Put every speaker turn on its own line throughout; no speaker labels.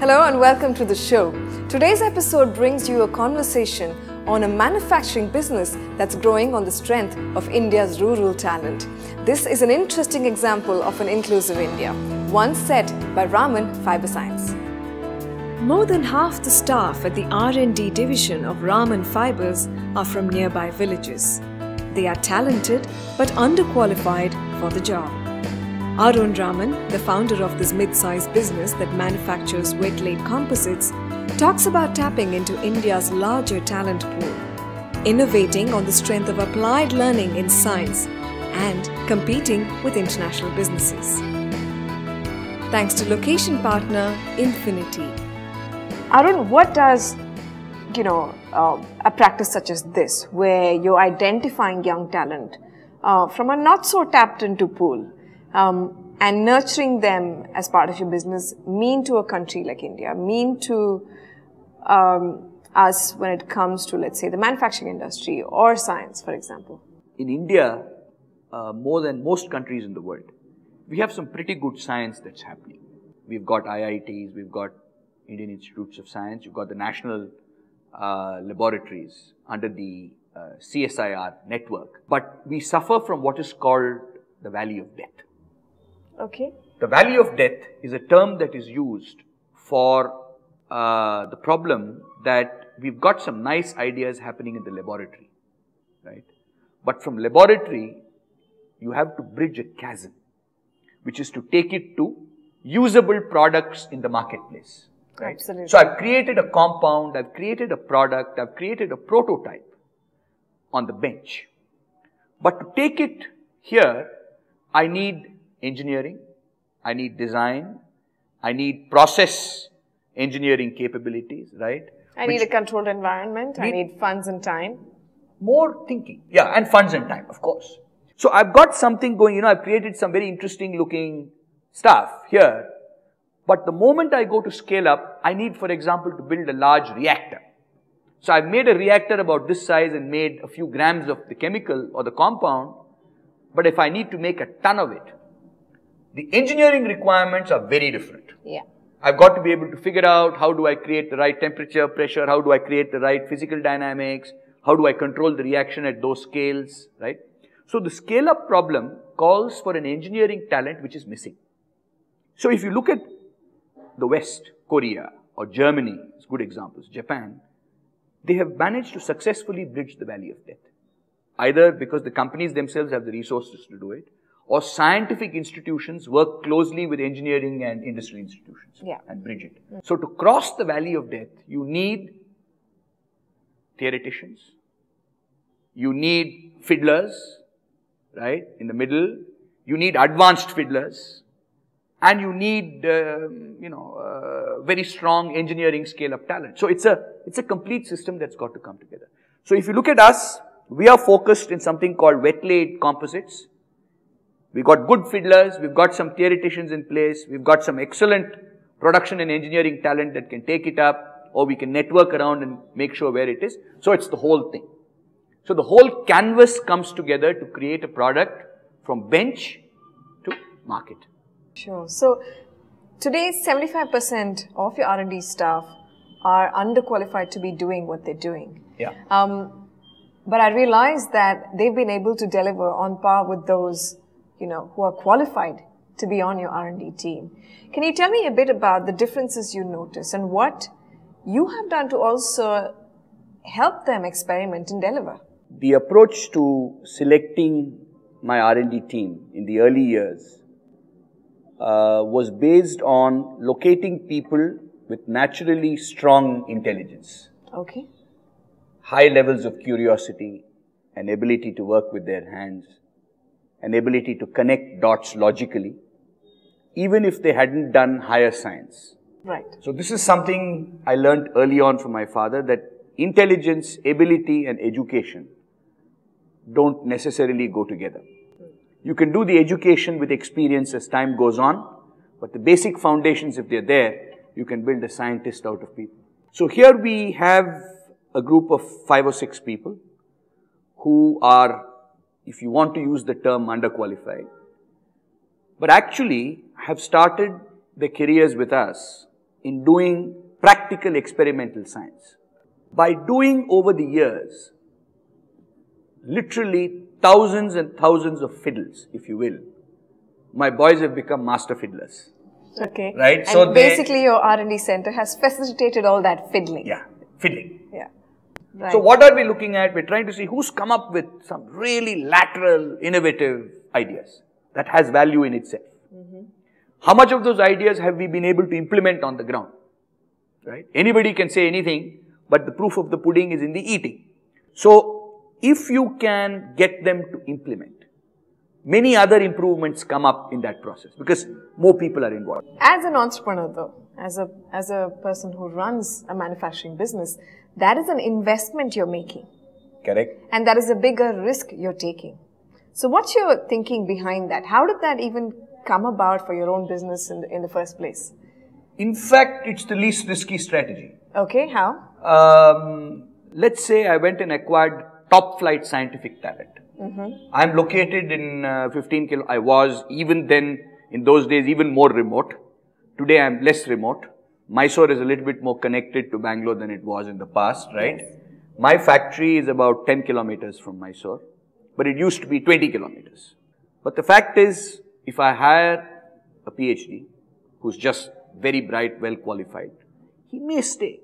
Hello and welcome to the show. Today's episode brings you a conversation on a manufacturing business that's growing on the strength of India's rural talent. This is an interesting example of an inclusive India, one set by Raman Fiber Science. More than half the staff at the R&D division of Raman Fibers are from nearby villages. They are talented but underqualified for the job. Arun Raman, the founder of this mid-sized business that manufactures wet-laid composites, talks about tapping into India's larger talent pool, innovating on the strength of applied learning in science, and competing with international businesses. Thanks to location partner Infinity. Arun, what does a practice such as this, where you're identifying young talent from a not so tapped into pool, and nurturing them as part of your business, mean to a country like India, mean to us when it comes to, let's say, the manufacturing industry or science, for example?
In India, more than most countries in the world, we have some pretty good science that's happening. We've got IITs, we've got Indian Institutes of Science, you've got the national laboratories under the CSIR network. But we suffer from what is called the valley of death.
Okay.
The valley of death is a term that is used for the problem that we've got some nice ideas happening in the laboratory, right? But from laboratory, you have to bridge a chasm, which is to take it to usable products in the marketplace, right?
Absolutely.
So I've created a compound, I've created a product, I've created a prototype on the bench. But to take it here, I need engineering, I need design, I need process engineering capabilities, right?
I need a controlled environment, I need funds and time.
More thinking, yeah, and funds and time, of course. So I've got something going, I've created some very interesting looking stuff here, but the moment I go to scale up, I need, for example, to build a large reactor. So I've made a reactor about this size and made a few grams of the chemical or the compound, but if I need to make a ton of it, the engineering requirements are very different.
Yeah.
I've got to be able to figure out how do I create the right temperature, pressure, how do I create the right physical dynamics, how do I control the reaction at those scales, right? So the scale-up problem calls for an engineering talent which is missing. So if you look at the West, Korea or Germany, it's good examples, Japan, they have managed to successfully bridge the valley of death. Either because the companies themselves have the resources to do it, or scientific institutions work closely with engineering and industry institutions and bridge it. So to cross the valley of death, you need theoreticians, you need fiddlers, right, in the middle, you need advanced fiddlers, and you need, very strong engineering scale-up talent. So it's a complete system that's got to come together. So if you look at us, we are focused in something called wet-laid composites. We've got good fiddlers, we've got some theoreticians in place, we've got some excellent production and engineering talent that can take it up, or we can network around and make sure where it is. So it's the whole thing. So the whole canvas comes together to create a product from bench to market.
Sure. So today 75% of your R&D staff are underqualified to be doing what they're doing.
Yeah.
But I realize that they've been able to deliver on par with those who are qualified to be on your R&D team. Can you tell me a bit about the differences you notice and what you have done to also help them experiment and deliver?
The approach to selecting my R&D team in the early years was based on locating people with naturally strong intelligence.
Okay.
High levels of curiosity, an ability to work with their hands, an ability to connect dots logically, even if they hadn't done higher science.
Right.
So this is something I learned early on from my father, that intelligence, ability and education don't necessarily go together. You can do the education with experience as time goes on, but the basic foundations, if they're there, you can build a scientist out of people. So here we have a group of 5 or 6 people who are, if you want to use the term, underqualified, but actually have started their careers with us in doing practical experimental science. By doing over the years, literally thousands and thousands of fiddles, if you will, my boys have become master fiddlers.
Okay.
Right?
And
so
basically your R&D center has facilitated all that fiddling.
Yeah, fiddling.
Yeah. Right.
So what are we looking at? We're trying to see who's come up with some really lateral, innovative ideas that has value in itself. How much of those ideas have we been able to implement on the ground? Right? Anybody can say anything, but the proof of the pudding is in the eating. So, if you can get them to implement, many other improvements come up in that process because more people are involved.
As an entrepreneur though, as a person who runs a manufacturing business, that is an investment you're making.
Correct.
And that is a bigger risk you're taking. So what's your thinking behind that? How did that even come about for your own business in the first place?
In fact, it's the least risky strategy.
Okay, how?
Let's say I went and acquired top flight scientific talent. I'm located in 15 kilo. I was even then, in those days, even more remote. Today I'm less remote. Mysore is a little bit more connected to Bangalore than it was in the past, right? Yes. My factory is about 10 kilometers from Mysore, but it used to be 20 kilometers. But the fact is, if I hire a PhD who's just very bright, well qualified, he may stay.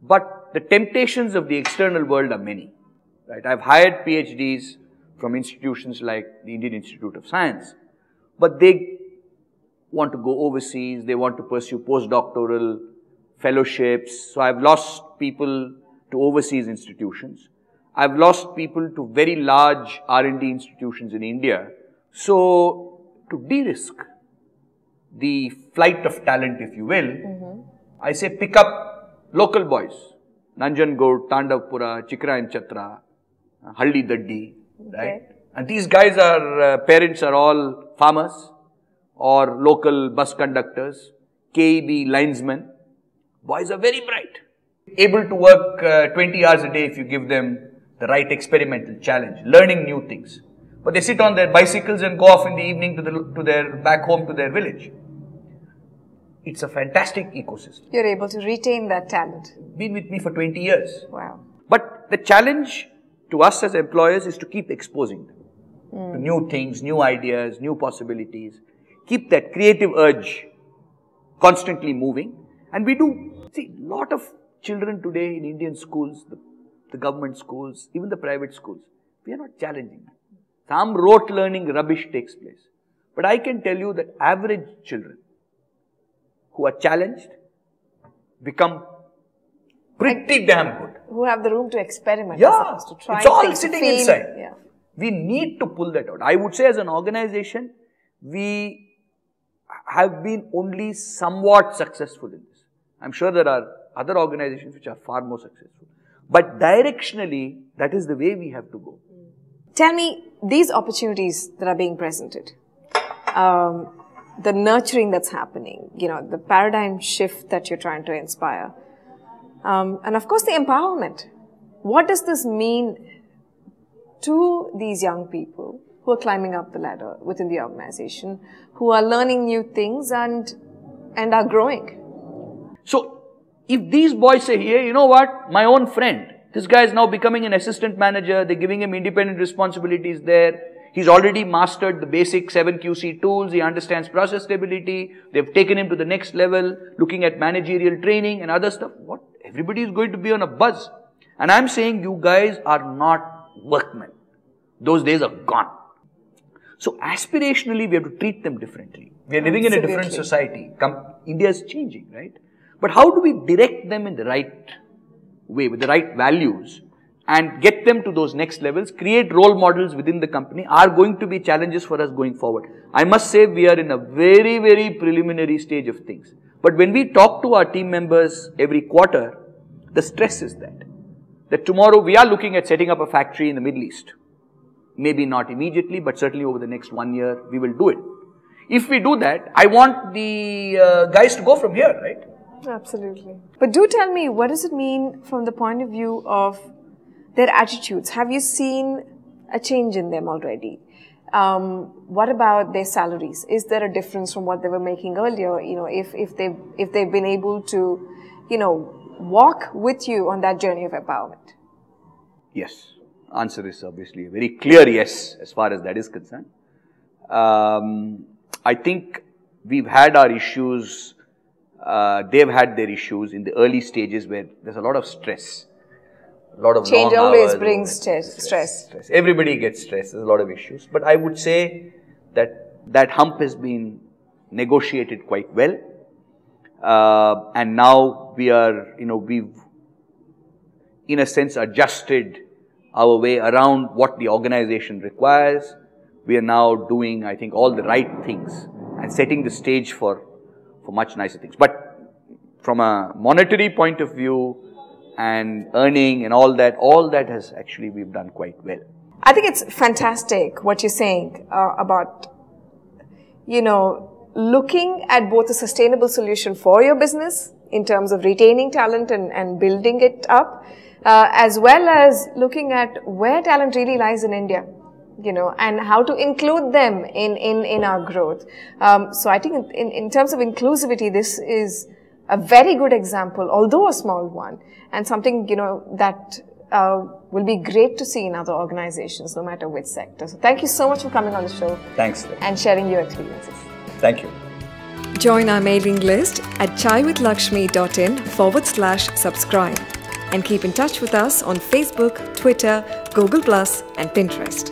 But the temptations of the external world are many. Right? I've hired PhDs from institutions like the Indian Institute of Science, but they want to go overseas, they want to pursue postdoctoral fellowships. So I've lost people to overseas institutions. I've lost people to very large R&D institutions in India. So to de-risk the flight of talent, if you will, I say pick up local boys, Nanjangud, Tandavpura, Chikra and Chatra, Haldi Daddi, right? And these guys are, parents are all farmers or local bus conductors, KEB linesmen. Boys are very bright, able to work 20 hours a day if you give them the right experimental challenge, learning new things. But they sit on their bicycles and go off in the evening to their back home to their village. It's a fantastic ecosystem.
You're able to retain that talent.
Been with me for 20 years.
Wow.
But the challenge to us as employers is to keep exposing them to new things, new ideas, new possibilities. Keep that creative urge constantly moving. And we do see a lot of children today in Indian schools, the government schools, even the private schools. We are not challenging them. Some rote learning rubbish takes place. But I can tell you that average children who are challenged become pretty damn good.
Who have the room to experiment.
Yeah,
to try
it's all
things,
sitting inside.
Yeah.
We need to pull that out. I would say as an organization, we have been only somewhat successful in this. I'm sure there are other organizations which are far more successful. But directionally, that is the way we have to go.
Tell me, these opportunities that are being presented, the nurturing that's happening, the paradigm shift that you're trying to inspire, and of course the empowerment. What does this mean to these young people who are climbing up the ladder within the organization, who are learning new things and are growing? So,
if these boys say, here, you know what, my own friend, this guy is now becoming an assistant manager, they're giving him independent responsibilities there, he's already mastered the basic 7 QC tools, he understands process stability, they've taken him to the next level, looking at managerial training and other stuff. What? Everybody is going to be on a buzz. And I'm saying you guys are not workmen. Those days are gone. So aspirationally, we have to treat them differently. We are living in a different society. India is changing, right? But how do we direct them in the right way, with the right values, and get them to those next levels, create role models within the company, are going to be challenges for us going forward. I must say we are in a very, very preliminary stage of things. But when we talk to our team members every quarter, the stress is that tomorrow we are looking at setting up a factory in the Middle East. Maybe not immediately, but certainly over the next 1 year, we will do it. If we do that, I want the guys to go from here, right?
Absolutely. But do tell me, what does it mean from the point of view of their attitudes? Have you seen a change in them already? what about their salaries? Is there a difference from what they were making earlier? You know, if they've been able to, you know, walk with you on that journey of empowerment?
Yes. Answer is obviously a very clear yes as far as that is concerned. I think we've had our issues, they've had their issues in the early stages where there's a lot of stress. A lot of
change
long
always
hours,
brings stress.
Everybody gets stressed. There's a lot of issues. But I would say that that hump has been negotiated quite well. And now we are, you know, we've in a sense adjusted our way around what the organization requires. We are now doing, I think, all the right things and setting the stage for much nicer things. But from a monetary point of view and earning and all that has actually we've done quite well.
I think it's fantastic what you're saying about, you know, looking at both a sustainable solution for your business in terms of retaining talent and building it up, as well as looking at where talent really lies in India, you know, and how to include them in our growth. So I think in terms of inclusivity, this is a very good example, although a small one, and something, you know, that will be great to see in other organizations, no matter which sector. So thank you so much for coming on the show.
Thanks.
And sharing your experiences.
Thank you.
Join our mailing list at chaiwithlakshmi.in/subscribe and keep in touch with us on Facebook, Twitter, Google+, and Pinterest.